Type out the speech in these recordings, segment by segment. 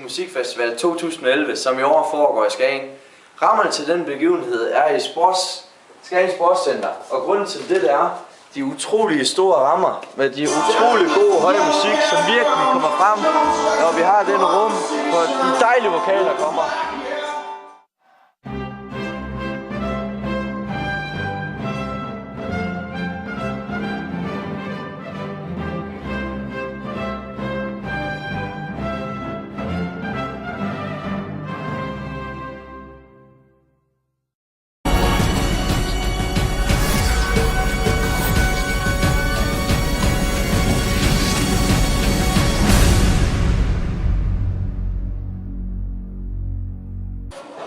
Musikfestival 2011, som i år foregår i Skagen. Rammerne til den begivenhed er i Skagen Sportscenter, og grunden til det er de utrolige store rammer med de utrolig gode høje musik, som virkelig kommer frem, når vi har den rum, hvor de dejlige vokaler kommer.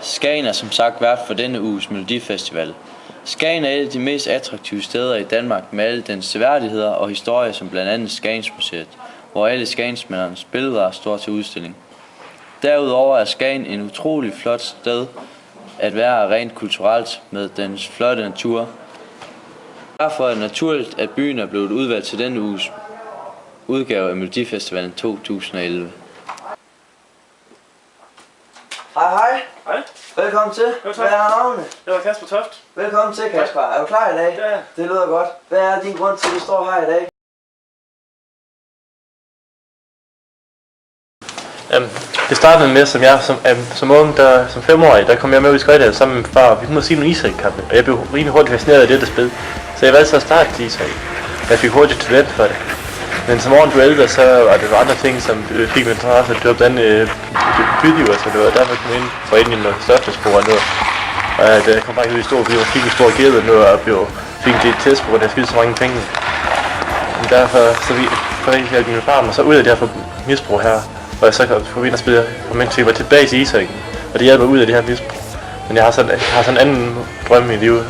Skagen er som sagt vært for denne uges Melodifestival. Skagen er et af de mest attraktive steder i Danmark med alle dens seværdigheder og historier, som blandt andet Skagensmuseet, hvor alle skagensmændernes billeder står til udstilling. Derudover er Skagen en utrolig flot sted at være rent kulturelt med dens flotte natur. Derfor er det naturligt, at byen er blevet udvalgt til denne uges udgave af Melodifestivalen 2011. Hej. Hej. Velkommen til. Jo, Hvad er navnet? Det var Kasper Toft. Velkommen til, Kasper. Er du klar i dag? Ja. Det lyder godt. Hvad er din grund til, at du står her i dag? Det startede med, som ung, som 5-årig, der kom jeg med ud i skøjtehallen sammen med min far, og vi kunne se nogle ishockeykampe, og jeg blev rimelig hurtigt fascineret af det spil. Så jeg valgte så at starte til ishockey. Jeg fik hurtigt talent for det. Men som årene blev ældre, så var det andre ting, som fik min interesse. Det var blandt andet bydiver, så det var derfor, jeg kom ind for ind i noget størrelsespor nu. Og da jeg kom faktisk ud i stor by, og fik en stor gæld nu, og fik en testspor, der jeg spildte så mange penge. Men derfor så jeg min far mig så ud af det her misbrug her, og jeg så kom ind og spille, og mens jeg var tilbage til ishockey, og det hjalp mig ud af det her misbrug. Men jeg har sådan en anden drøm i livet.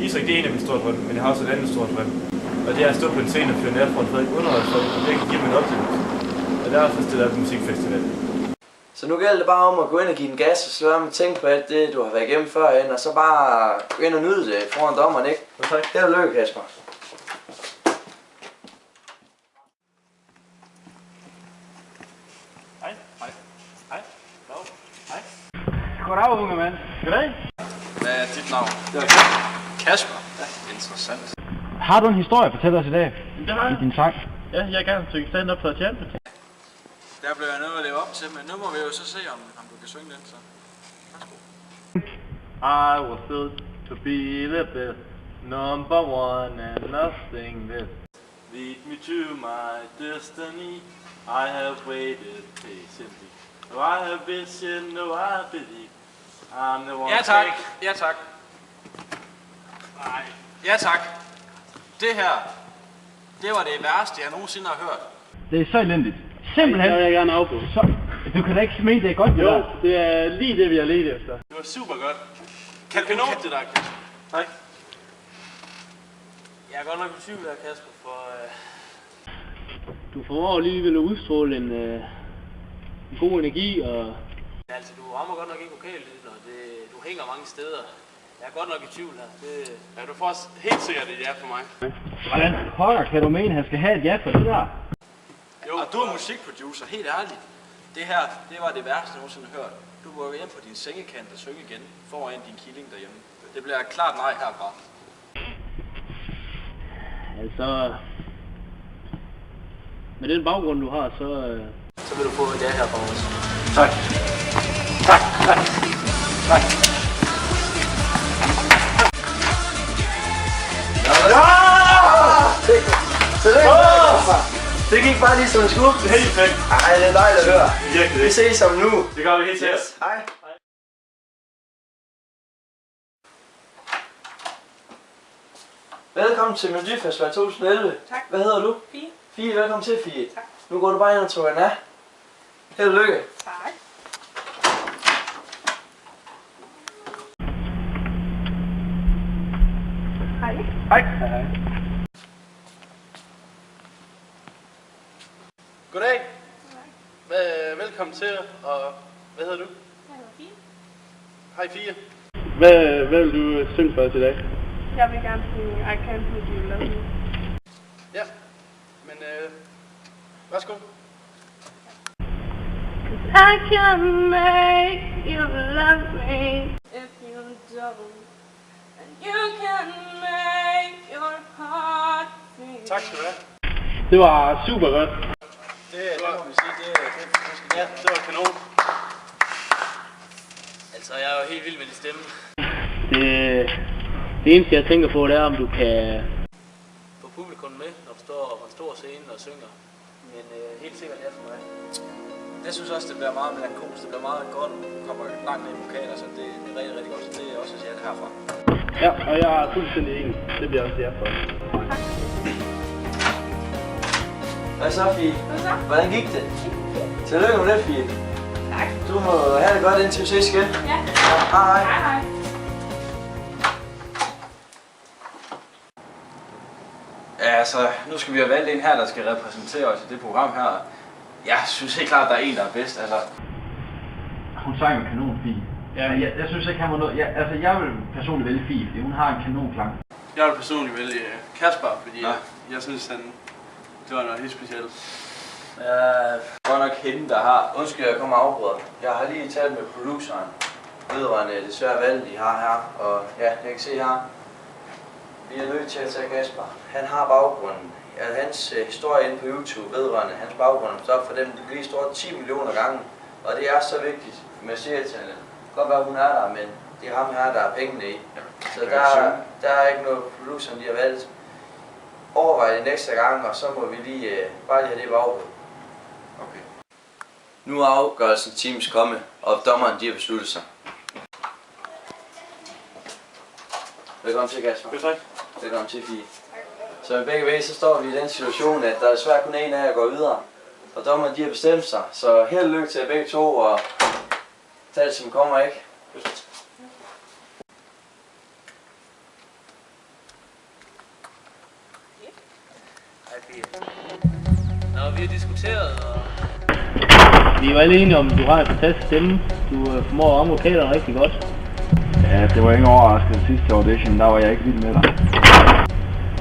Ishockey det er en af mine store drømme, men jeg har også et andet stort drøm. Og det er at stå på en scene og fyre nærfront for at underholde folk, og virkelig give dem en oplevelse. Og derfor stiller jeg på musikfestival. Så nu gælder det bare om at gå ind og give den gas, og så lade mig tænke på alt det, du har været igennem førhen, og så bare gå ind og nyde det foran dommeren, ikke? Tak. Held og lykke, Kasper. Hej. Hej. Hej. Hej. Goddag, unge mand. Goddag. Hvad er dit navn? Det er Kasper. Kasper? Ja. Interessant. Har du en historie at fortælle os i dag? Det har I jeg. din sang? Ja, jeg er gerne synge stand-up for at tjene det. Der blev jeg nødt at leve op til, men nu må vi jo så se, om du kan synge den, så. Værsgo. I was built to be the best, number one and nothing less. Lead me to my destiny, I have waited patiently. No, I have vision, no, I believe, I'm the one. Ja tak. Ja tak. Nej. Ja tak. Det her, det var det værste, jeg nogensinde har hørt. Det er så elendigt. Simpelthen. Det vil jeg gerne afbryde. Så, du kan da ikke mene, det er godt, det Jo, der. det er lige det, vi har ledt efter. Det var super godt. Kan du det der, Kasper? Tak. Jeg er godt nok i tvivl her, Kasper, for Du formår alligevel at udstråle en god energi, og altså, du rammer godt nok ikke vokallyden, og du hænger mange steder. Jeg er godt nok i tvivl her. ja, du får helt sikkert et ja for mig. Hvordan pokker kan du mene, at han skal have et ja for det der? Jo, og du er musikproducer, helt ærligt. Det her, det var det værste, jeg nogensinde har hørt. Du må gå hjem på din sengekant og synge igen foran din killing derhjemme. Det bliver klart nej herfra. Altså, med den baggrund du har, så Så vil du få et ja herfra også. tak. Tak. Det gik bare lige som en skud. Det er helt fint. Ej, det er dejligt at høre. Virkelig Vi det. ses som nu. Det gør vi helt sikkert. Hej. Velkommen til Melodifestival 2011. Tak. Hvad hedder du? Fie. Fie, velkommen til Fie. Tak. Nu går du bare ind og trykker den af. Held og lykke. Tak. Hej. Hej. Goddag. Velkommen til, og hvad hedder du? Jeg hedder Fie. Hej Fie. Hvad vil du synge for os i dag? Jeg vil gerne synge I Can't Believe You Love Me. Ja, men Værsgo. I can make you love me if you don't, and you can make your heart beat. Tak skal du have. Det var super godt. Det må vi sige, det var kanon. Altså, jeg er jo helt vild med din stemme. Det eneste jeg tænker på, det er om du kan... Få publikum med, når du står på en stor scene og synger. Men helt sikkert ja for mig. Jeg synes også, det bliver meget melankolsk. Det bliver meget godt. Du kommer langt ned i vokaler, så det er rigtig, rigtig godt. Så det er også et ja herfra. Ja, og jeg er fuldstændig enig. Det bliver også derfor. Hvad så, Fie? Hvordan gik det? Tillykke med det, Fie. Tak. Du må have det godt indtil vi ses igen. Ja. Hej. Hej. Ja, altså, nu skal vi have valgt en her, der skal repræsentere os i det program her. Jeg synes helt klart, der er en, der er bedst. Altså, Hun sang jo kanon Fie. Ja, jeg synes ikke, han var noget... Jeg vil personligt vælge Fie, fordi hun har en kanonklang. Jeg vil personligt vælge Kasper, fordi Nå. jeg synes, det var noget helt specielt. godt nok hende, der har. Undskyld, jeg kommer og afbryder. Jeg har lige talt med produceren vedrørende det svære valg, de har her. Og ja, jeg kan se her. Vi er nødt til at tage Kasper. Han har baggrunden. Altså, hans historie inde på YouTube vedrørende hans baggrund stop for dem, det bliver stort 10 millioner gange. Og det er så vigtigt med serietallet. Godt være, hun er der, men det er ham her, der er pengene i. Så der er ikke noget produceren, de har valgt. Overvej det næste gang, og så må vi lige bare lige have det i baghovedet. Okay. Nu er afgørelsen teams komme, og dommeren de har besluttet sig. Velkommen til, Kasper. Tak. Velkommen til, Fie. Så med begge så står vi i den situation, at der er svært kun en af jer at gå videre. Og dommeren de har bestemt sig, så held og lykke til jer begge to, og tag det som kommer, ikke? Nå, vi har diskuteret, og Vi var alle enige om, at du har en fantastisk stemme. Du formår at ramme vokalerne rigtig godt. Ja, det var ikke overraskende sidste audition, der var jeg ikke vild med dig.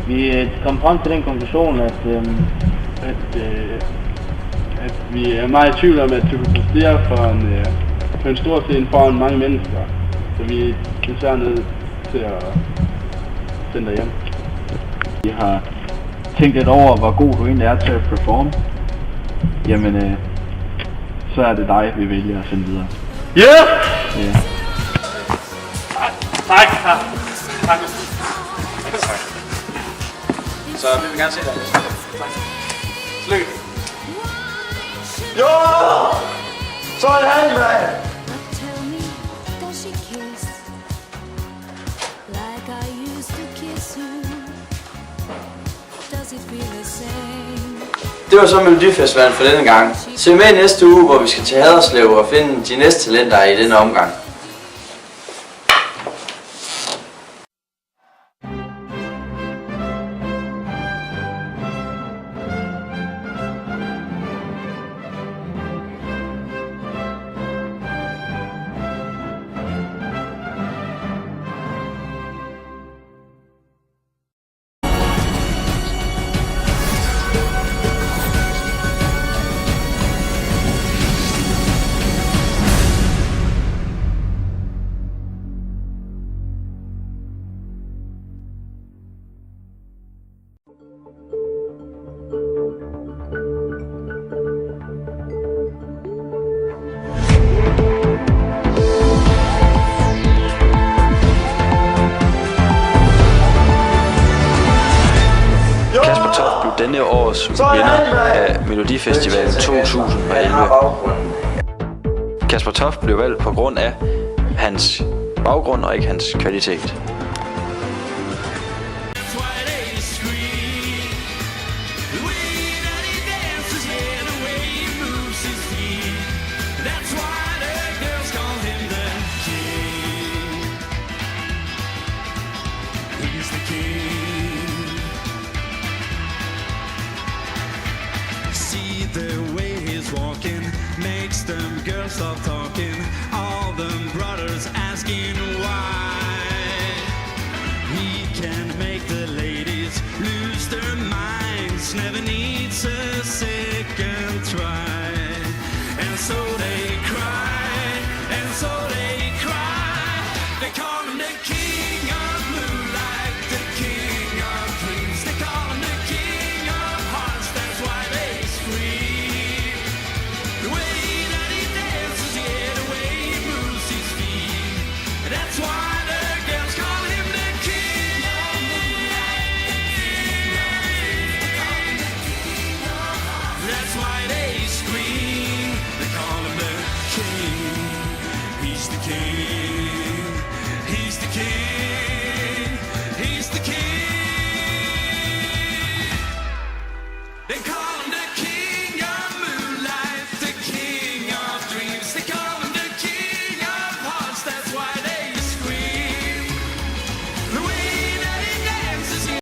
Vi kom frem til den konklusion, at Vi er meget i tvivl om, at du kan præstere på en stor scene foran mange mennesker. Så vi er desværre nødt til at sende dig hjem. Vi har tænkt lidt over, hvor god du egentlig er til at performe. Jamen, så er det dig, vi vælger at sende videre. Yeah! Ja. Tak. Tak. Så vi vil gerne se dig. Tillykke. Jo! Sådan, mand! Tell me, does she kiss like I used to kiss you? Does it feel the same? Det var så Melodifestivalen for denne gang. Se med næste uge, hvor vi skal til Haderslev og finde de næste talenter i denne omgang. Kasper Toft blev denne års vinder af Melodifestivalen 2011. Kasper Toft blev valgt på grund af hans baggrund og ikke hans kvalitet. See the way he's walking makes them girls stop talking. All them brothers asking why. He can make the ladies lose their minds. Never needs a second so they cry. They call him the king of moonlight, the king of dreams. They call him the king of hearts, that's why they scream. The way that he dances, yeah, the way he moves his feet, that's why the girls call him the king of moonlight. That's why they scream. They call him the king. He's the king. He's the king. He's the king. They call